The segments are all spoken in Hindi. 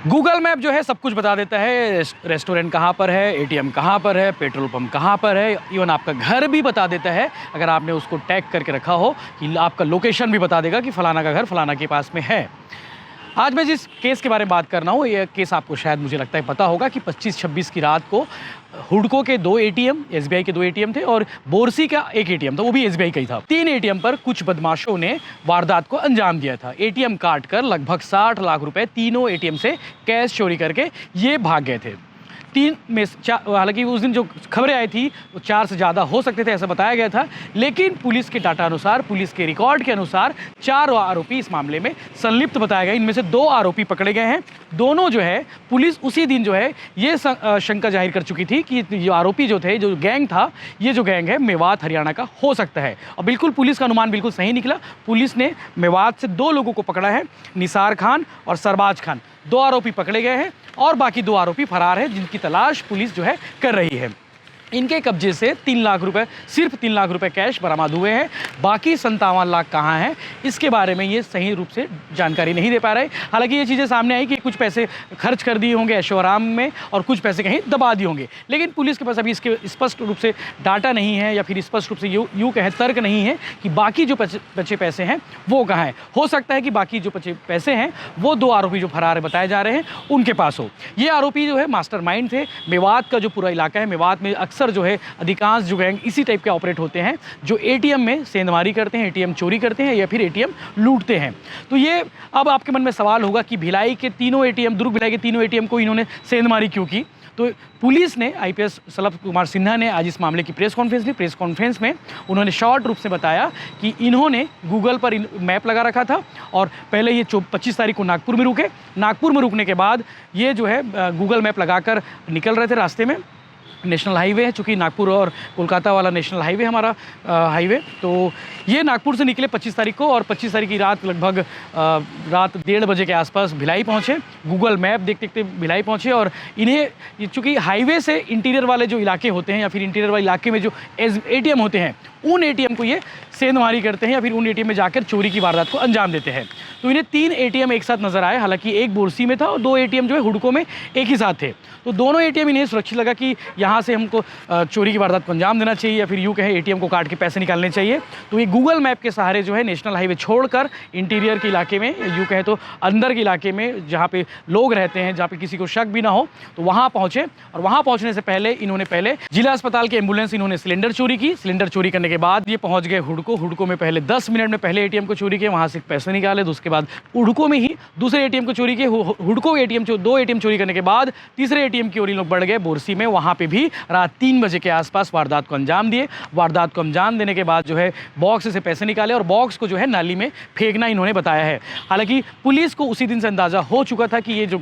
गूगल मैप जो है सब कुछ बता देता है। रेस्टोरेंट कहाँ पर है, एटीएम कहाँ पर है, पेट्रोल पंप कहाँ पर है, इवन आपका घर भी बता देता है। अगर आपने उसको टैग करके रखा हो कि आपका लोकेशन भी बता देगा कि फ़लाना का घर फ़लाना के पास में है। आज मैं जिस केस के बारे में बात कर रहा हूँ, ये केस आपको शायद मुझे लगता है पता होगा कि 25-26 की रात को हुडको के 2 एटीएम, एसबीआई के 2 एटीएम थे और बोरसी का 1 एटीएम था, वो भी एसबीआई का ही था। 3 एटीएम पर कुछ बदमाशों ने वारदात को अंजाम दिया था। एटीएम काट कर लगभग 60 लाख रुपए तीनों एटीएम से कैश चोरी करके ये भाग गए थे। 3 में हालांकि उस दिन जो खबरें आई थी वो 4 से ज़्यादा हो सकते थे, ऐसा बताया गया था। लेकिन पुलिस के डाटा अनुसार, पुलिस के रिकॉर्ड के अनुसार 4 आरोपी इस मामले में संलिप्त बताया गया। इनमें से 2 आरोपी पकड़े गए हैं। दोनों जो है पुलिस उसी दिन जो है ये शंका जाहिर कर चुकी थी कि जो आरोपी जो थे, जो गैंग था, ये जो गैंग है मेवात हरियाणा का हो सकता है। और बिल्कुल पुलिस का अनुमान बिल्कुल सही निकला। पुलिस ने मेवात से 2 लोगों को पकड़ा है, निसार खान और सरबाज खान। 2 आरोपी पकड़े गए हैं और बाकी 2 आरोपी फरार हैं, जिनकी तलाश पुलिस जो है कर रही है। इनके कब्जे से 3 लाख रुपए, सिर्फ 3 लाख रुपए कैश बरामद हुए हैं। बाकी 57 लाख कहाँ हैं, इसके बारे में ये सही रूप से जानकारी नहीं दे पा रहे। हालांकि ये चीज़ें सामने आई कि कुछ पैसे खर्च कर दिए होंगे ऐशो आराम में और कुछ पैसे कहीं दबा दिए होंगे। लेकिन पुलिस के पास अभी इसके स्पष्ट रूप से डाटा नहीं है, या फिर स्पष्ट रूप से यूँ कहें तर्क नहीं है कि बाकी जो बचे पैसे हैं वो कहाँ हैं। हो सकता है कि बाकी जो बचे पैसे हैं वो 2 आरोपी जो फरार बताए जा रहे हैं उनके पास हो। ये आरोपी जो है मास्टरमाइंड थे। मेवात का जो पूरा इलाका है, मेवात में अक्सर जो है अधिकांश जो गैंग इसी टाइप के ऑपरेट होते हैं, जो एटीएम में सेंधमारी करते हैं, एटीएम चोरी करते हैं या फिर एटीएम लूटते हैं। तो ये अब आपके मन में सवाल होगा कि भिलाई के तीनों एटीएम, दुर्ग भिलाई के तीनों एटीएम को इन्होंने सेंधमारी क्यों की। तो पुलिस ने, आईपीएस शलभ कुमार सिन्हा ने आज इस मामले की प्रेस कॉन्फ्रेंस ली। प्रेस कॉन्फ्रेंस में उन्होंने शॉर्ट रूप से बताया कि इन्होंने गूगल पर मैप लगा रखा था और पहले ये 25 तारीख को नागपुर में रुके। नागपुर में रुकने के बाद ये जो है गूगल मैप लगाकर निकल रहे थे। रास्ते में नेशनल हाईवे है, चूँकि नागपुर और कोलकाता वाला नेशनल हाईवे हमारा हाईवे, तो ये नागपुर से निकले 25 तारीख को और 25 तारीख की रात लगभग रात 1:30 बजे के आसपास भिलाई पहुँचे। गूगल मैप देखते देखते भिलाई पहुँचे और इन्हें, चूँकि हाईवे से इंटीरियर वाले जो इलाके होते हैं या फिर इंटीरियर वाले इलाके में जो एटीएम होते हैं, उन एटीएम को ये सेंधमारी करते हैं या फिर उन एटीएम में जाकर चोरी की वारदात को अंजाम देते हैं। तो इन्हें 3 एटीएम एक साथ नजर आए। हालांकि एक बोरसी में था और 2 एटीएम जो है हुडको में एक ही साथ थे। तो दोनों एटीएम इन्हें सुरक्षित लगा कि यहाँ से हमको चोरी की वारदात को अंजाम देना चाहिए या फिर यूँ कहें एटीएम को काट के पैसे निकालने चाहिए। तो ये गूगल मैप के सहारे जो है नेशनल हाईवे छोड़कर इंटीरियर के इलाके में, यूँ कहें तो अंदर के इलाके में जहाँ पे लोग रहते हैं, जहाँ पे किसी को शक भी ना हो, तो वहाँ पहुँचे। और वहाँ पहुँचने से पहले इन्होंने पहले जिला अस्पताल के एम्बुलेंस इन्होंने सिलेंडर चोरी की। सिलेंडर चोरी करने के बाद ये पहुँच गए हुडको। हुडको में पहले 10 मिनट में पहले एटीएम को चोरी किए, वहाँ से पैसे निकाले। तो उसके बाद हुडको में ही दूसरे एटीएम को चोरी किए। हुडको एटीएम 2 एटीएम चोरी करने के बाद तीसरे एटीएम की ओर इन लोग बढ़ गए बोरसी में। वहाँ पे भी रात 3 बजे के आसपास वारदात को अंजाम दिए। वारदात को अंजाम देने के बाद जो है बॉक्स से पैसे निकाले और बॉक्स को जो है नाली में फेंकना इन्होंने बताया है। हालांकि पुलिस को उसी दिन से अंदाजा हो चुका था कि ये जो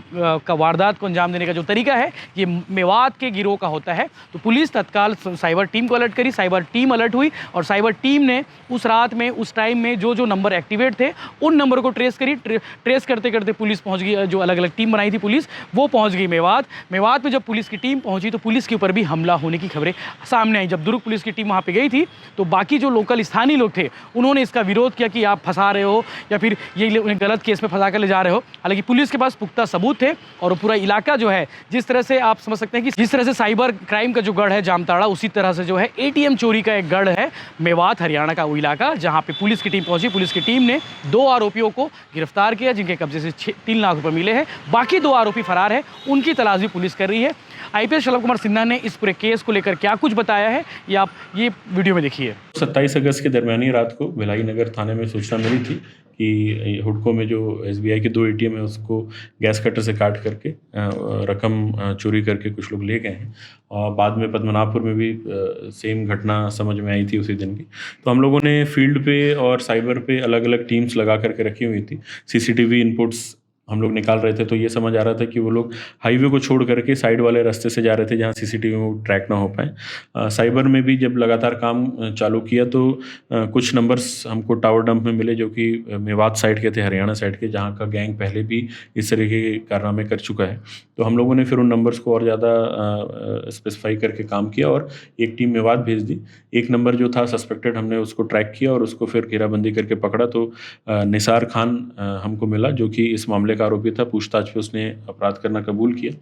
वारदात को अंजाम देने का जो तरीका है ये मेवात के गिरोह का होता है। तो पुलिस तत्काल साइबर टीम को अलर्ट करी। साइबर टीम अलर्ट हुई और साइबर टीम ने उस रात में, उस टाइम में जो नंबर एक्टिवेट थे उन नंबर को ट्रेस करी। ट्रेस करते करते पुलिस पहुंच गई, जो अलग अलग टीम बनाई थी पुलिस, वो पहुंच गई मेवात। मेवात में जब पुलिस की टीम पहुंची तो पुलिस के ऊपर भी हमला होने की खबरें सामने आई। जब दुर्ग पुलिस की टीम वहां पे गई थी तो बाकी जो लोकल स्थानीय लोग थे उन्होंने इसका विरोध किया कि आप फंसा रहे हो या फिर ये उन्हें गलत केस में फंसा कर ले जा रहे हो। हालांकि पुलिस के पास पुख्ता सबूत थे और पूरा इलाका जो है, जिस तरह से आप समझ सकते हैं कि जिस तरह से साइबर क्राइम का जो गढ़ है जामताड़ा, उसी तरह से जो है एटीएम चोरी का एक गढ़ है मेवात हरियाणा का वो इलाका, जहाँ पे पुलिस की टीम पहुंची। पुलिस की टीम ने 2 आरोपियों को गिरफ्तार किया, जिनके कब्जे से 3 लाख रुपए मिले हैं। बाकी 2 आरोपी फरार है, उनकी तलाश भी पुलिस कर रही है। आईपीएस शलभ कुमार सिन्हा ने इस पूरे केस को लेकर क्या कुछ बताया है ये आप ये वीडियो में देखिए। 27 अगस्त के दरमियानी रात को भिलाई नगर थाने में सूचना मिली थी कि हुडको में जो एसबीआई के 2 एटीएम है उसको गैस कटर से काट करके रकम चोरी करके कुछ लोग ले गए हैं। और बाद में पद्मनाभपुर में भी सेम घटना समझ में आई थी उसी दिन की। तो हम लोगों ने फील्ड पे और साइबर पे अलग अलग टीम्स लगा करके रखी हुई थी। सीसीटीवी इनपुट्स हम लोग निकाल रहे थे तो ये समझ आ रहा था कि वो लोग हाईवे को छोड़ करके साइड वाले रास्ते से जा रहे थे जहाँ सीसीटीवी में ट्रैक ना हो पाए। साइबर में भी जब लगातार काम चालू किया तो कुछ नंबर्स हमको टावर डंप में मिले जो कि मेवात साइड के थे, हरियाणा साइड के, जहाँ का गैंग पहले भी इस तरह के कारनामे कर चुका है। तो हम लोगों ने फिर उन नंबर्स को और ज़्यादा स्पेसिफाई करके काम किया और एक टीम मेवात भेज दी। एक नंबर जो था सस्पेक्टेड, हमने उसको ट्रैक किया और उसको फिर घेराबंदी करके पकड़ा। तो निसार खान हमको मिला जो कि इस मामले एक आरोपी था, पूछताछ पे उसने अपराध करना कबूल किया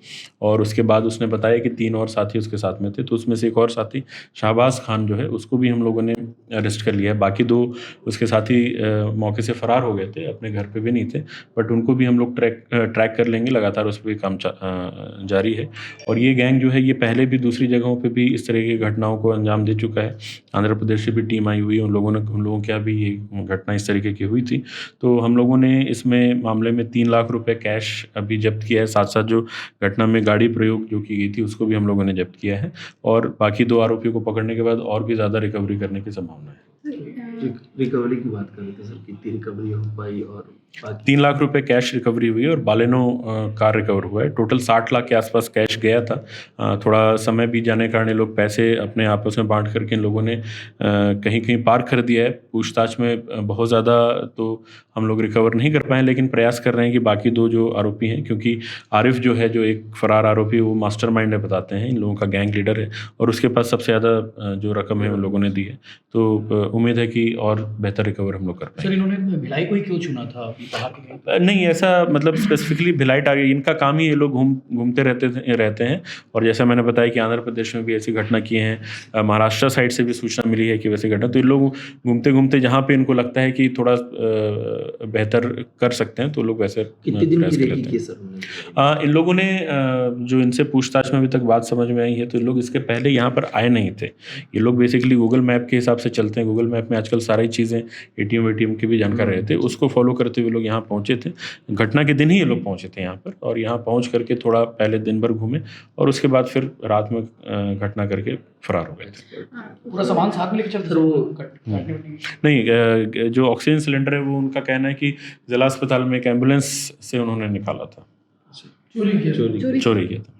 और उसके बाद उसने बताया कि 3 और साथी उसके साथ में थे। तो उसमें से एक और साथी शाहबाज खान जो है उसको भी हम लोगों ने अरेस्ट कर लिया है। बाकी 2 उसके साथी मौके से फ़रार हो गए थे, अपने घर पे भी नहीं थे, बट उनको भी हम लोग ट्रैक कर लेंगे। लगातार उस पर काम जारी है। और ये गैंग जो है ये पहले भी दूसरी जगहों पे भी इस तरह की घटनाओं को अंजाम दे चुका है। आंध्र प्रदेश से भी टीम आई हुई है, उन लोगों के यहाँ भी ये घटना इस तरीके की हुई थी। तो हम लोगों ने इसमें मामले में 3 लाख रुपए कैश अभी जब्त किया है। साथ साथ जो घटना में गाड़ी प्रयोग जो की गई थी उसको भी हम लोगों ने जब्त किया है और बाकी 2 आरोपियों को पकड़ने के बाद और भी ज़्यादा रिकवरी करने की संभावना है। रिकवरी की बात कर रहे थे सर, कितनी रिकवरी हो पाई? और 3 लाख रुपए कैश रिकवरी हुई है और बालेनो कार रिकवर हुआ है। टोटल 60 लाख के आसपास कैश गया था। थोड़ा समय बीत जाने के कारण ये लोग पैसे अपने आपस में बांट करके इन लोगों ने कहीं कहीं पार कर दिया है। पूछताछ में बहुत ज़्यादा तो हम लोग रिकवर नहीं कर पाए, लेकिन प्रयास कर रहे हैं कि बाकी 2 जो आरोपी हैं, क्योंकि आरिफ जो है जो एक फरार आरोपी वो मास्टरमाइंड है बताते हैं, इन लोगों का गैंग लीडर है और उसके पास सबसे ज़्यादा जो रकम है उन लोगों ने दी है। तो उम्मीद है कि और बेहतर रिकवर हम लोग कर पाएंगे। सर इन्होंने भिलाई को ही क्यों चुना था बाहर के कहीं? नहीं, ऐसा मतलब स्पेसिफिकली भिलाई टारगेट, इनका काम ही ये लोग घूमते रहते हैं। और जैसा मैंने बताया कि आंध्र प्रदेश में भी ऐसी घटना की हैं, महाराष्ट्र साइड से भी सूचना मिली है कि वैसी घटना। तो ये लोग घूमते घूमते जहाँ पे इनको लगता है कि थोड़ा बेहतर कर सकते हैं तो लोग वैसे कितने दिन प्रयास की कर रेकी लेते की हैं। सर उन्होंने? इन लोगों ने जो इनसे पूछताछ में अभी तक बात समझ में आई है तो ये लोग इसके पहले यहाँ पर आए नहीं थे। ये लोग बेसिकली गूगल मैप के हिसाब से चलते हैं। गूगल मैप में आजकल सारी चीज़ें एटीएम की भी जानकारी रहती है, उसको फॉलो करते हुए लोग यहाँ पहुँचे थे। घटना के दिन ही ये लोग पहुँचे थे यहाँ पर और यहाँ पहुँच करके थोड़ा पहले दिन भर घूमे और उसके बाद फिर रात में घटना करके फरार हो गए थे। पूरा सामान साथ में लेके चलते सर, वो नहीं, जो ऑक्सीजन सिलेंडर है वो उनका कहना है कि जिला अस्पताल में एक एम्बुलेंस से उन्होंने निकाला था, चोरी किया। चोरी किया था।